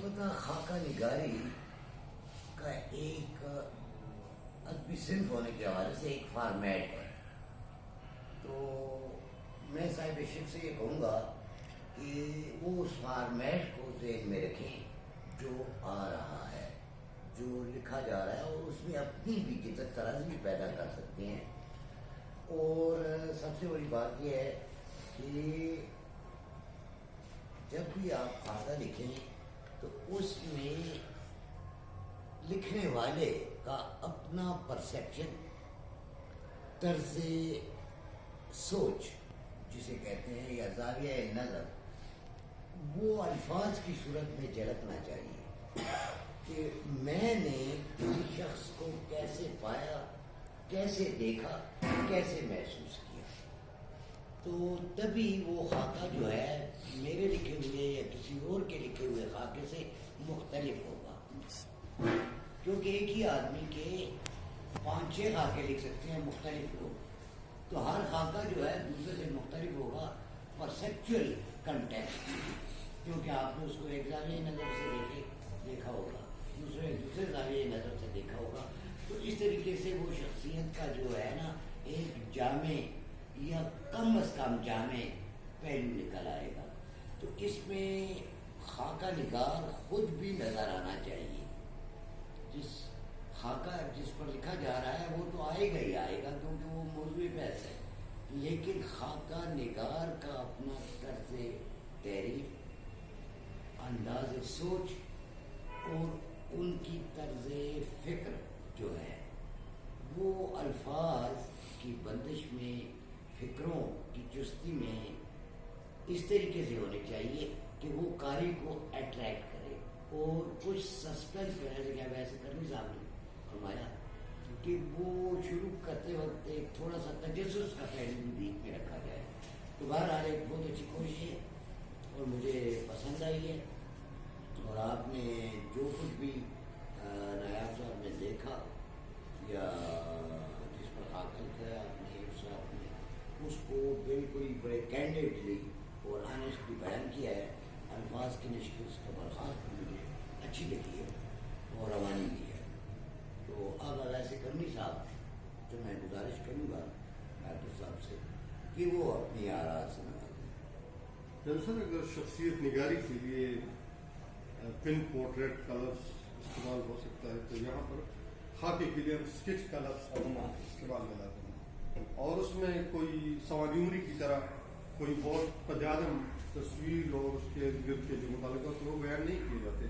البتہ خاکہ نگاری کا ایک ادبی صنف ہونے کے حوالے سے ایک فارمیٹ ہے. تو میں صاحب شک سے یہ کہوں گا کہ وہ اس فارمیٹ کو ذہن میں رکھیں جو آ رہا ہے، جو لکھا جا رہا ہے، اور اس میں اپنی بھی جدت طرز بھی پیدا کر سکتے ہیں. اور سب سے بڑی بات یہ ہے کہ جب بھی آپ خاکہ لکھیں تو اس میں لکھنے والے کا اپنا پرسیپشن، طرز سوچ جسے کہتے ہیں یا زاویہ نظر، وہ الفاظ کی صورت میں جھلکنا چاہیے کہ میں نے کسی شخص کو کیسے پایا، کیسے دیکھا، کیسے محسوس کیا. تو تبھی وہ خاکہ جو ہے میرے لکھے ہوئے یا کسی اور کے لکھے ہوئے خاکے سے مختلف ہوگا. کیونکہ ایک ہی آدمی کے 5-6 خاکے لکھ سکتے ہیں مختلف لوگ، تو ہر خاکہ جو ہے دوسرے سے مختلف ہوگا پرسیپچول کنٹیکسٹ، کیونکہ آپ نے اس کو ایک زاویہ نظر سے دیکھا ہوگا، دوسرے زاویہ نظر سے دیکھا ہوگا. تو اس طریقے سے وہ شخصیت کا جو ہے نا ایک جامع یا کم از کم جامع پہلو نکل آئے گا. تو اس میں خاکہ نگار خود بھی نظر آنا چاہیے. جس خاکہ جس پر لکھا جا رہا ہے وہ تو آئے گا ہی آئے گا، کیونکہ وہ موضوع بحث ہے، لیکن خاکہ نگار کا اپنا طرز تحریر، انداز سوچ اور ان کی طرز فکر جو ہے وہ الفاظ کی بندش میں، فکروں کی چستی میں اس طریقے سے ہونے چاہیے کہ وہ قاری کو اٹریکٹ کرے اور کچھ سسپینس کرے. جیسے ویسے کرنی صاحب نے فرمایا کہ وہ شروع کرتے وقت ایک تھوڑا سا تجسس کا پہلو بھی بیچ میں رکھا جائے. تو بہرحال ایک بہت اچھی کوشش ہے اور مجھے پسند آئی ہے. اور آپ نے جو کچھ بھی نایاب صاحب نے دیکھا یا جس پر خاکہ لکھا ہے آپ نے اس کو بالکل ہی بڑے کینڈیڈلی اور آنیسٹلی بیان کیا ہے. الفاظ کی نشست اس کا برخاست مجھے اچھی لگی ہے اور روانی بھی ہے. تو اب ایسے کرنی صاحب تو میں گزارش کروں گا ڈاکٹر صاحب سے کہ وہ اپنی آراء سنا دیں. دراصل اگر شخصیت نگاری کے لیے پن پورٹریٹ کلرز استعمال ہو سکتا ہے تو یہاں پر خاکے کے لیے ہم اسکیچ کلرز استعمال میں لاتے ہیں، اور اس میں کوئی سوانیوری کی طرح کوئی بہت پجادم تصویر اور اس کے گرد کے جو متعلقات وہ بیان نہیں کیے جاتے.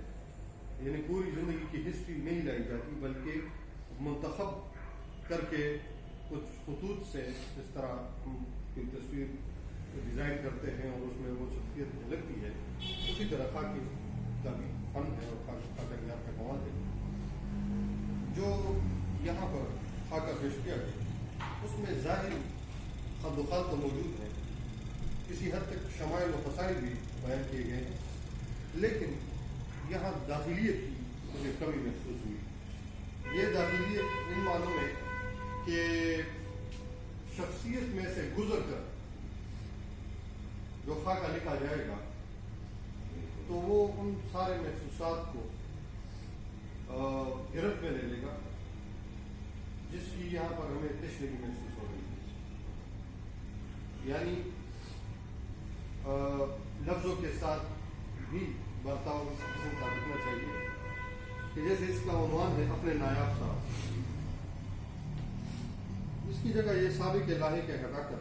یعنی پوری زندگی کی ہسٹری نہیں لائی جاتی، بلکہ منتخب کر کے کچھ خطوط سے اس طرح ہم کوئی تصویر ڈیزائن کرتے ہیں اور اس میں وہ شخصیت جھلکتی ہے. اسی طرح خاکے کا بھی فن ہے اور خاکہ نگار کا کمال ہے. جو یہاں پر خاکہ پیش کیا گیا اس میں ظاہری خد و خال تو موجود ہے، کسی حد تک شمائل و خصائل بھی بیان کیے گئے ہیں، لیکن یہاں داخلیت کی مجھے کمی محسوس ہوئی. یہ داخلیت ان معنوں میں کہ شخصیت میں سے گزر کر جو خاکہ لکھا جائے گا تو وہ ان سارے محسوسات کو گرفت میں لے لے گا جس کی یہاں پر ہمیں تشنگی محسوس ہو رہی ہے. یعنی لفظوں کے ساتھ بھی برتاؤ اس قسم کا دکھنا چاہیے کہ جیسے اس کا عنوان ہے اپنے نایاب صاحب، اس کی جگہ یہ سابق الہی کے ہٹا کر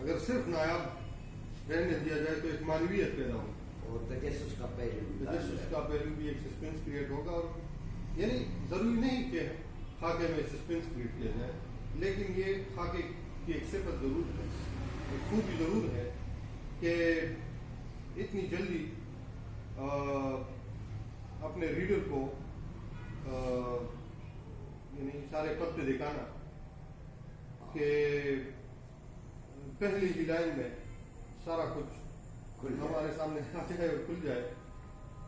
اگر صرف نایاب رہنے دیا جائے تو ایک معنویت پیدا ہوگی اور تجسس کا پہلو بھی ایک سسپینس کریٹ ہوگا. اور یعنی ضروری نہیں کہ خاکے میں سسپینس کریٹ کیا جائے، لیکن یہ خاکے کی ایک صفت ضرور ہے، ایک خوبی ضرور ہے کہ اتنی جلدی اپنے ریڈر کو یعنی سارے پتے دکھانا کہ پہلی ہی لائن میں سارا کچھ ہمارے سامنے آ جائے اور کھل جائے.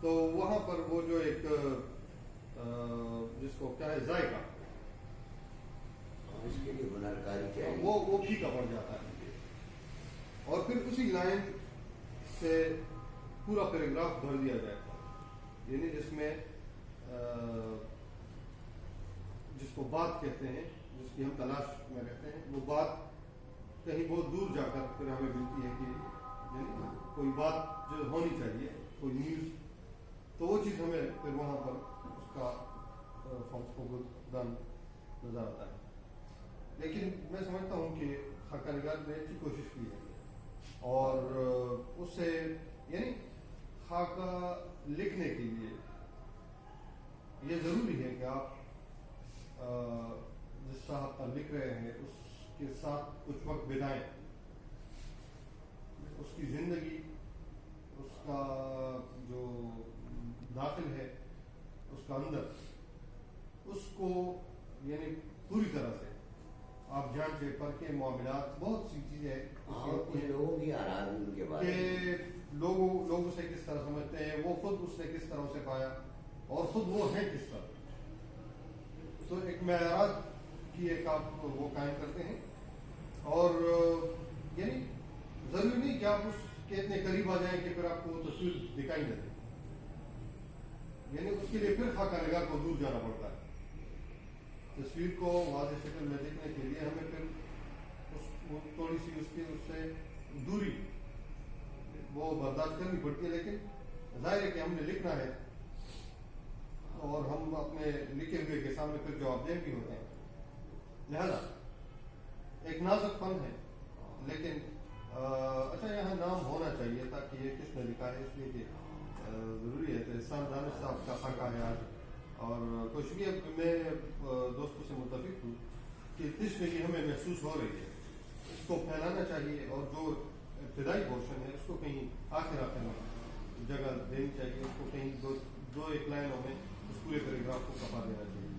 تو وہاں پر وہ جو ایک جس کو کیا ہے ذائقہ، اس کے لیے ہنر کاری چاہیے، وہ پھیکا پڑ جاتا ہے. اور پھر اسی لائن سے پورا پیراگراف بھر دیا جائے یعنی جس میں جس کو بات کہتے ہیں، جس کی ہم تلاش میں رہتے ہیں، وہ بات کہیں بہت دور جا کر پھر ہمیں ملتی ہے کہ یعنی کوئی بات جو ہونی چاہیے، کوئی نیوز، تو وہ چیز ہمیں پھر وہاں پر اس کا فوقدان نظر آتا ہے. لیکن میں سمجھتا ہوں کہ خاکہ نگار نے اچھی کوشش کی ہے، اور اس سے یعنی خاکہ لکھنے کے لیے یہ ضروری ہے کہ آپ جس صاحب پر لکھ رہے ہیں اس کے ساتھ کچھ وقت بتائیں، اس کی زندگی، اس کا جو داخل ہے، اس کا اندر، اس کو یعنی پوری طرح سے آپ جانچے پرکھیں. معاملات، بہت سی چیزیں کچھ لوگوں کی آراز ان کے بارے میں کہ لوگ اسے کس طرح سمجھتے ہیں، وہ خود اس نے کس طرح اسے پایا، اور خود وہ ہیں کس طرح. تو ایک معیارات کی ایک آپ وہ قائم کرتے ہیں، اور یعنی ضروری نہیں کہ آپ اس کے اتنے قریب آ جائیں کہ پھر آپ کو وہ تصویر دکھائی نہ دے. یعنی اس کے لیے پھر خاکہ نگار کو دور جانا پڑتا ہے. تصویر کو واضح شکل میں دیکھنے کے لیے ہمیں پھر تھوڑی سی اس سے دوری وہ برداشت کرنی پڑتی ہے. لیکن ظاہر ہے کہ ہم نے لکھنا ہے، اور ہم اپنے لکھے ہوئے کے سامنے پھر جواب دہ بھی ہوتے ہیں. لہذا ایک نازک فن ہے، لیکن اچھا یہاں نام ہونا چاہیے تاکہ یہ کس نے لکھا ہے، اس لیے کہ ضروری ہے. تو احسان دانش صاحب کا خاکہ ہے آج، اور کچھ بھی میں دوستوں سے متفق ہوں کہ تشنگی ہمیں محسوس ہو رہی ہے، اس کو پھیلانا چاہیے، اور جو ابتدائی پورشن ہے اس کو کہیں آخر میں جگہ دینی چاہیے، اس کو کہیں دو ایک لائنوں میں اس پورے پیراگراف کو کپا دینا چاہیے.